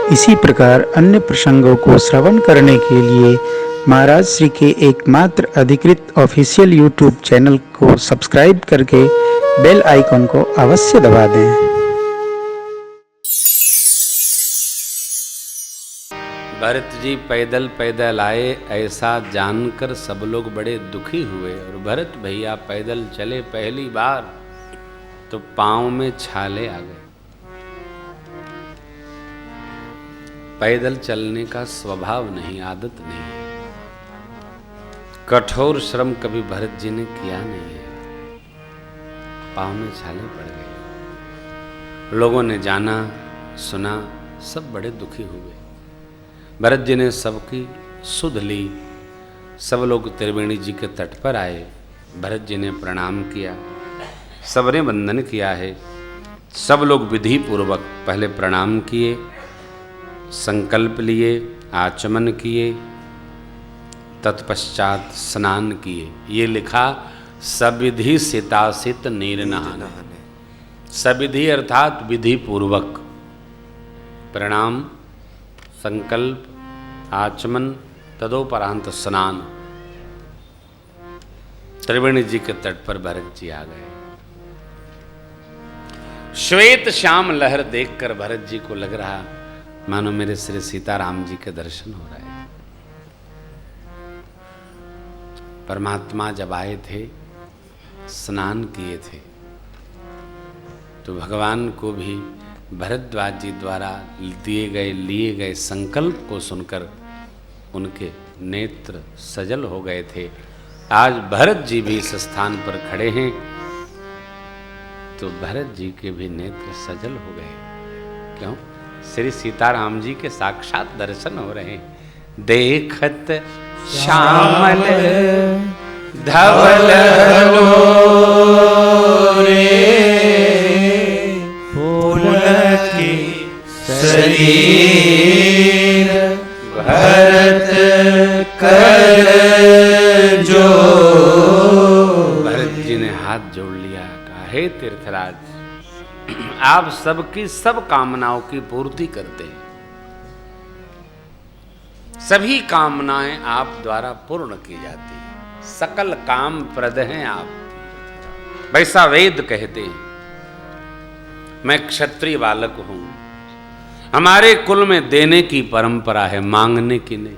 इसी प्रकार अन्य प्रसंगों को श्रवण करने के लिए महाराज श्री के एकमात्र अधिकृत ऑफिशियल यूट्यूब चैनल को सब्सक्राइब करके बेल आइकन को अवश्य दबा दें। भरत जी पैदल पैदल आए, ऐसा जानकर सब लोग बड़े दुखी हुए। और भरत भैया पैदल चले पहली बार तो पांव में छाले आ गए। पैदल चलने का स्वभाव नहीं, आदत नहीं है। कठोर श्रम कभी भरत जी ने किया नहीं है। पांव में छाले पड़ गए। लोगों ने जाना सुना, सब बड़े दुखी हुए। भरत जी ने सबकी सुध ली। सब लोग त्रिवेणी जी के तट पर आए। भरत जी ने प्रणाम किया, सबने वंदन किया है। सब लोग विधि पूर्वक पहले प्रणाम किए, संकल्प लिए, आचमन किए, तत्पश्चात स्नान किए। ये लिखा सविधि सितासित नीर नहाने। सविधि अर्थात विधि पूर्वक प्रणाम, संकल्प, आचमन, तदोपरांत स्नान। त्रिवेणी जी के तट पर भरत जी आ गए। श्वेत श्याम लहर देखकर भरत जी को लग रहा मानो मेरे श्री सीताराम जी के दर्शन हो रहे हैं। परमात्मा जब आए थे, स्नान किए थे, तो भगवान को भी भरद्वाज जी द्वारा लिए गए संकल्प को सुनकर उनके नेत्र सजल हो गए थे। आज भरत जी भी इस स्थान पर खड़े हैं तो भरत जी के भी नेत्र सजल हो गए। क्यों? श्री सीताराम जी के साक्षात दर्शन हो रहे हैं। देखत श्यामल धवल शरीर भरत कर जो। भरत जी ने हाथ जोड़ लिया, कहा हे तीर्थराज, आप सबकी सब कामनाओं की पूर्ति करते हैं। सभी कामनाएं आप द्वारा पूर्ण की जाती हैं। सकल काम प्रद हैं आप। वैसा वेद कहते हैं। मैं क्षत्रिय बालक हूं। हमारे कुल में देने की परंपरा है, मांगने की नहीं।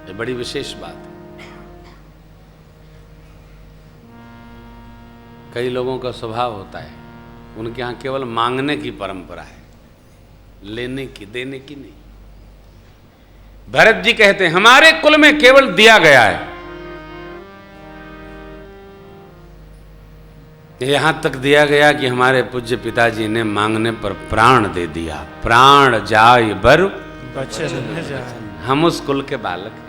ये बड़ी विशेष बात है। कई लोगों का स्वभाव होता है, उनके यहां केवल मांगने की परंपरा है, लेने की, देने की नहीं। भरत जी कहते हैं हमारे कुल में केवल दिया गया है। यहां तक दिया गया कि हमारे पूज्य पिताजी ने मांगने पर प्राण दे दिया। प्राण जाय बर बचन न जाय। हम उस कुल के बालक हैं,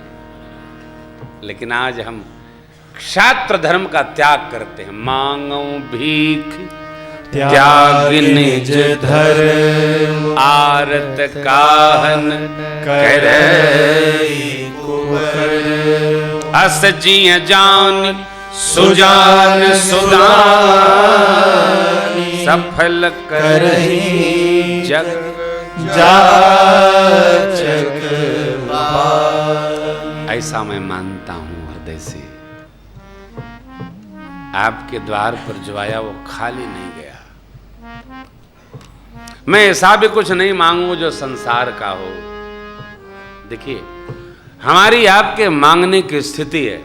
लेकिन आज हम क्षात्र धर्म का त्याग करते हैं। मांगो भीख त्याग निज धर्म, आरत काहन करई कुकर। अस जिय जान सुजान सुदानी, सफल करही जग जाचक पानी। ऐसा मैं मानता हूं हृदय से। आपके द्वार पर जो आया वो खाली नहीं गया। मैं ऐसा भी कुछ नहीं मांगू जो संसार का हो। देखिए, हमारी आपके मांगने की स्थिति है।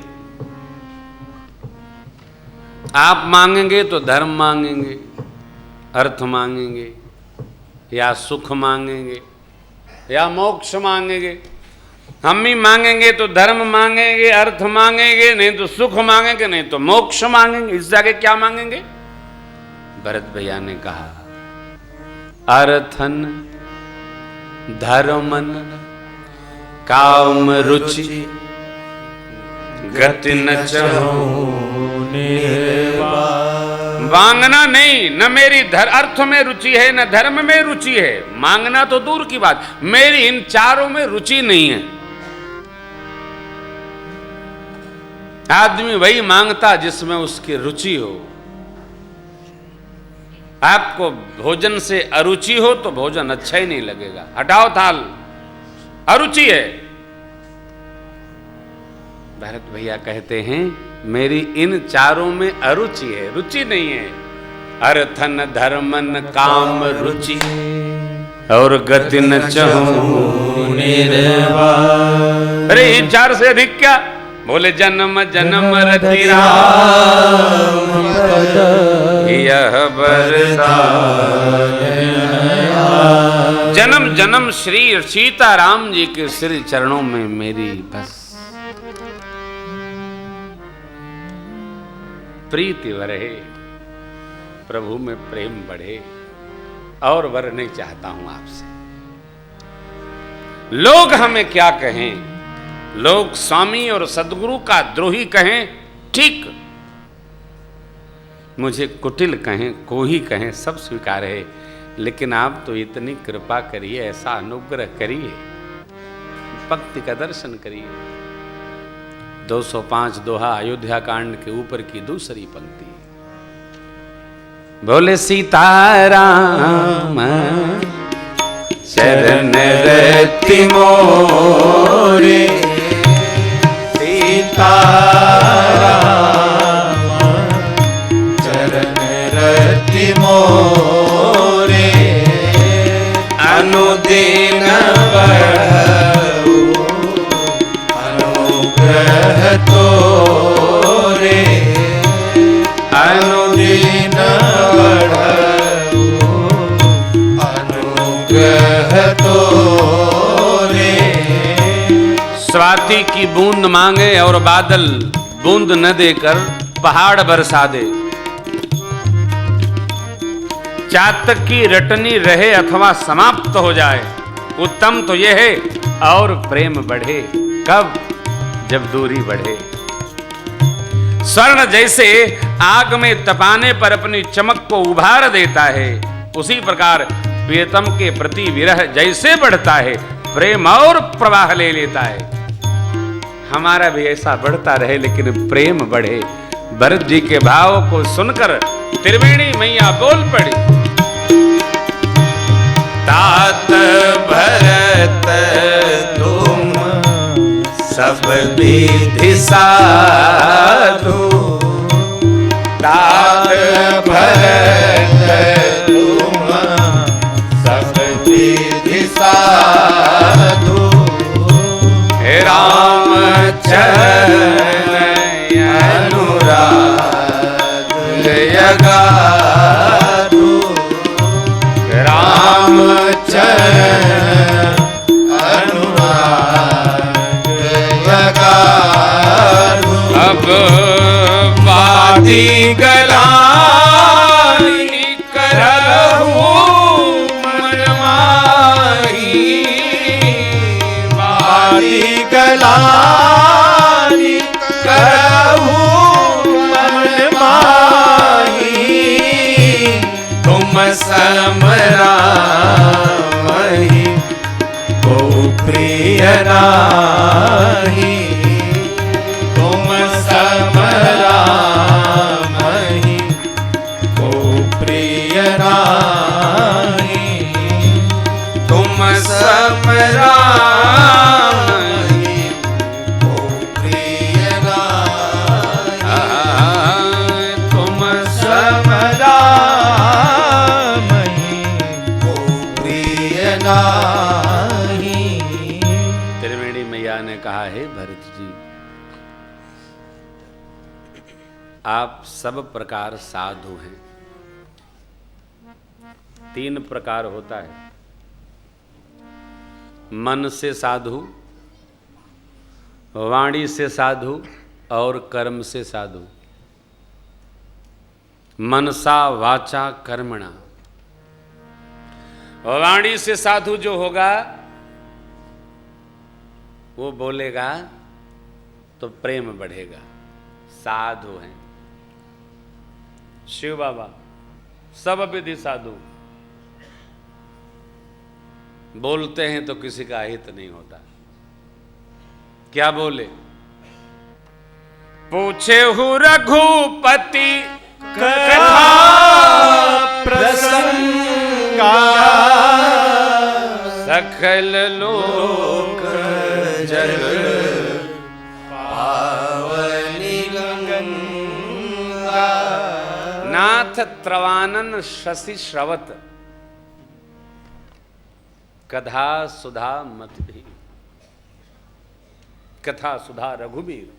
आप मांगेंगे तो धर्म मांगेंगे, अर्थ मांगेंगे, या सुख मांगेंगे, या मोक्ष मांगेंगे। हम भी मांगेंगे तो धर्म मांगेंगे, अर्थ मांगेंगे, नहीं तो सुख मांगेंगे, नहीं तो मोक्ष मांगेंगे। इस जगह क्या मांगेंगे? भरत भैया ने कहा अर्थन धर्मन काम रुचि गति न चाहूं। मांगना नहीं, न मेरी अर्थ में रुचि है, न धर्म में रुचि है। मांगना तो दूर की बात, मेरी इन चारों में रुचि नहीं है। आदमी वही मांगता जिसमें उसकी रुचि हो। आपको भोजन से अरुचि हो तो भोजन अच्छा ही नहीं लगेगा, हटाओ थाल, अरुचि है। भरत भैया कहते हैं मेरी इन चारों में अरुचि है, रुचि नहीं है। अर्थन धर्मन काम रुचि और गति न चहूं निर्वाण। अरे इन चार से अधिक क्या? बोले जन्म जन्म रति राम यह जन्म जन्म श्री सीताराम जी के श्री चरणों में मेरी बस प्रीति बढ़े, प्रभु में प्रेम बढ़े, और वर नहीं चाहता हूं आपसे। लोग हमें क्या कहें, लोग स्वामी और सदगुरु का द्रोही कहें, ठीक, मुझे कुटिल कहें, कोही कहें, सब स्वीकार है, लेकिन आप तो इतनी कृपा करिए, ऐसा अनुग्रह करिए, भक्ति का दर्शन करिए। 205 दोहा अयोध्या कांड के ऊपर की दूसरी पंक्ति। बोले सीताराम शरण रति मोरे, सीताराम चरण रति मोरे, अनुदिन बढ़ऊ अनुग्रह तोरे, अनुदिन बढ़ऊ अनुग्रह तोरे। स्वाति की बूंद मांगे और बादल बूंद न देकर पहाड़ बरसा दे। चातक की रटनी रहे अथवा समाप्त हो जाए, उत्तम तो यह है और प्रेम बढ़े। कब? जब दूरी बढ़े। स्वर्ण जैसे आग में तपाने पर अपनी चमक को उभार देता है, उसी प्रकार प्रियतम के प्रति विरह जैसे बढ़ता है, प्रेम और प्रवाह ले लेता है। हमारा भी ऐसा बढ़ता रहे, लेकिन प्रेम बढ़े। भरत जी के भाव को सुनकर त्रिवेणी मैया बोल पड़ी। तात भरत तुम सब विधि साधु, तात भरत तुम सब विधि साधु, राम चरण अनुराग यगाधु, राम चरण अनुराग यगाधु। अब वादी गलानी करहु मन माही, वादी गलानी करहु मन माही, तुम समरामहि को प्रिय नाही, तुम समरामहि को प्रिय नाही, तुम समरामहि को प्रिय नाही, तुम समरामहि को प्रिय नाही। त्रिवेणी मैया ने कहा है भरत जी, आप सब प्रकार साधु हैं। 3 प्रकार होता है, मन से साधु, वाणी से साधु और कर्म से साधु। मनसा वाचा कर्मणा। वाणी से साधु जो होगा वो बोलेगा तो प्रेम बढ़ेगा, साधु हैं। शिव बाबा सब विधि साधु, बोलते हैं तो किसी का हित नहीं होता। क्या बोले? पूछे हूँ रघुपति कथा प्रसंग सकल लोक जल पावनी गंगा नाथ त्रवानन शशि श्रवत कथा सुधा मत भी कथा सुधा रघुबीर।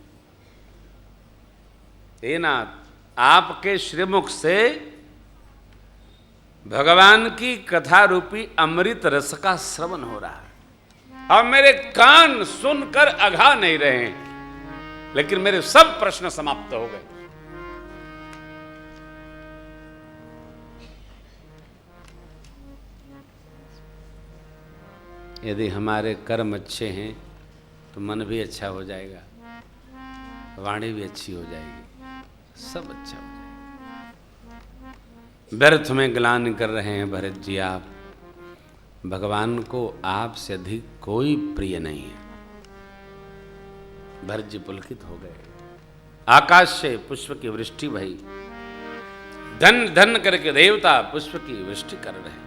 हे नाथ, आपके श्रीमुख से भगवान की कथा रूपी अमृत रस का श्रवण हो रहा है और मेरे कान सुनकर अघा नहीं रहे हैं, लेकिन मेरे सब प्रश्न समाप्त हो गए। यदि हमारे कर्म अच्छे हैं तो मन भी अच्छा हो जाएगा, वाणी भी अच्छी हो जाएगी, सब अच्छा हो जाएगा। व्यर्थ में ग्लानि कर रहे हैं भरत जी आप। भगवान को आपसे अधिक कोई प्रिय नहीं है। भरत जी पुलकित हो गए। आकाश से पुष्प की वृष्टि भई, धन धन करके देवता पुष्प की वृष्टि कर रहे हैं।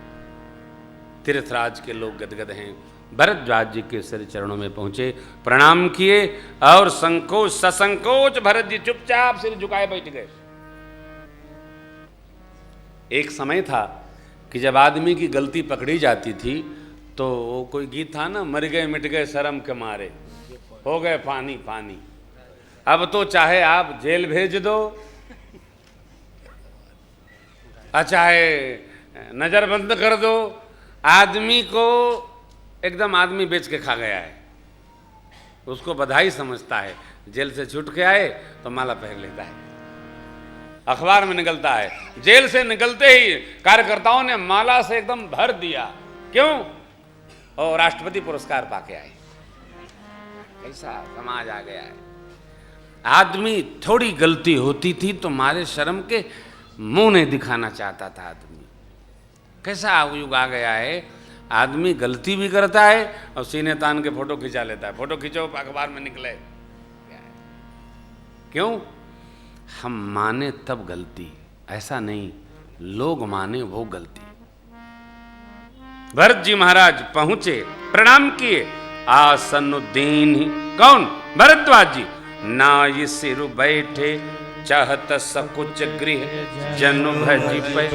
तीर्थराज के लोग गदगद हैं। भरद्वाज जी के सिर चरणों में पहुंचे, प्रणाम किए और संकोच ससंकोच भरत जी चुपचाप सिर झुकाए बैठ गए। एक समय था कि जब आदमी की गलती पकड़ी जाती थी तो वो कोई गीत था ना, मर गए मिट गए शर्म के मारे, हो गए पानी पानी। अब तो चाहे आप जेल भेज दो, चाहे नजर बंद कर दो, आदमी को एकदम आदमी बेच के खा गया है। उसको बधाई समझता है। जेल से छूट के आए तो माला पहन लेता है, अखबार में निकलता है। जेल से निकलते ही कार्यकर्ताओं ने माला से एकदम भर दिया। क्यों? और राष्ट्रपति पुरस्कार पाके आए। ऐसा समाज आ गया है। आदमी थोड़ी गलती होती थी तो मारे शर्म के मुंह नहीं दिखाना चाहता था आदमी। कैसा युग आ गया है, आदमी गलती भी करता है और सीने तान के फोटो खिंचा लेता है। फोटो खींचो अखबार में निकले। क्यों? हम माने तब गलती, ऐसा नहीं लोग माने वो गलती। भरत जी महाराज पहुंचे, प्रणाम किए। आसनुद्दीन ही कौन? भरद्वाज जी। नाय सिर बैठे चाहत सकुच गृह जनु भज पे।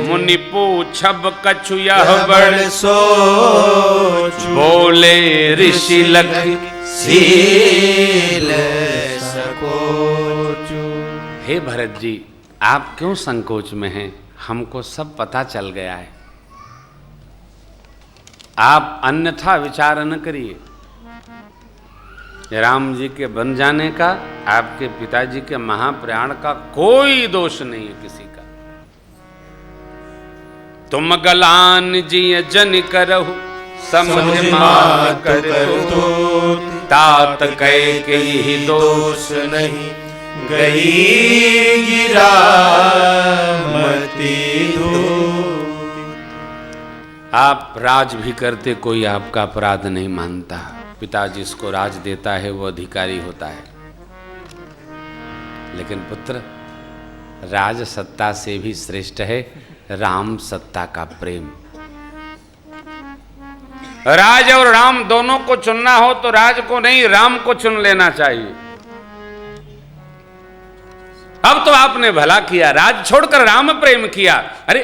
मुनि पूछब कछु यह बड़ सोच बोले ऋषि लख सील सकोचु। हे भरत जी, आप क्यों संकोच में हैं? हमको सब पता चल गया है। आप अन्यथा विचार न करिए। राम जी के बन जाने का, आपके पिताजी के महाप्रयाण का कोई दोष नहीं है किसी का। तुम गलान जी जन करहु समझ मात करतो। तात कह के यही दोष नहीं गई गिरा मती धूप। आप राज भी करते कोई आपका अपराध नहीं मानता। पिता जिसको राज देता है वो अधिकारी होता है। लेकिन पुत्र, राज सत्ता से भी श्रेष्ठ है राम सत्ता का प्रेम। राज और राम दोनों को चुनना हो तो राज को नहीं, राम को चुन लेना चाहिए। अब तो आपने भला किया, राज छोड़कर राम प्रेम किया। अरे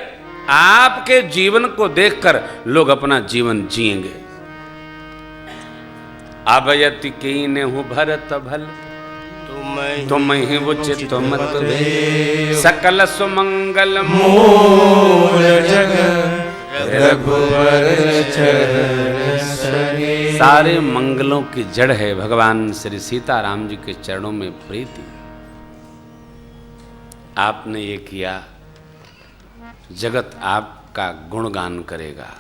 आपके जीवन को देखकर लोग अपना जीवन जिएंगे। अभयति कीने हूँ भरत भल तुम ही उचित मत भे। सकल सुमंगल मूल जग रघुवर चरण सरे। सारे मंगलों की जड़ है भगवान श्री सीताराम जी के चरणों में प्रीति। आपने ये किया, जगत आपका गुणगान करेगा।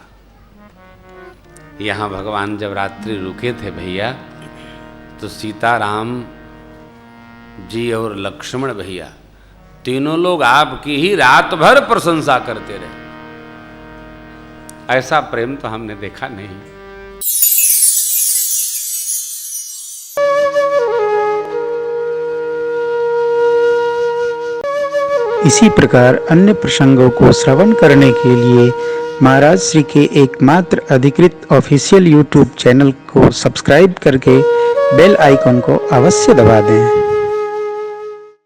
यहाँ भगवान जब रात्रि रुके थे भैया, तो सीताराम जी और लक्ष्मण भैया तीनों लोग आपकी ही रात भर प्रशंसा करते रहे। ऐसा प्रेम तो हमने देखा नहीं। इसी प्रकार अन्य प्रसंगों को श्रवण करने के लिए महाराज श्री के एकमात्र अधिकृत ऑफिशियल यूट्यूब चैनल को सब्सक्राइब करके बेल आइकन को अवश्य दबा दें।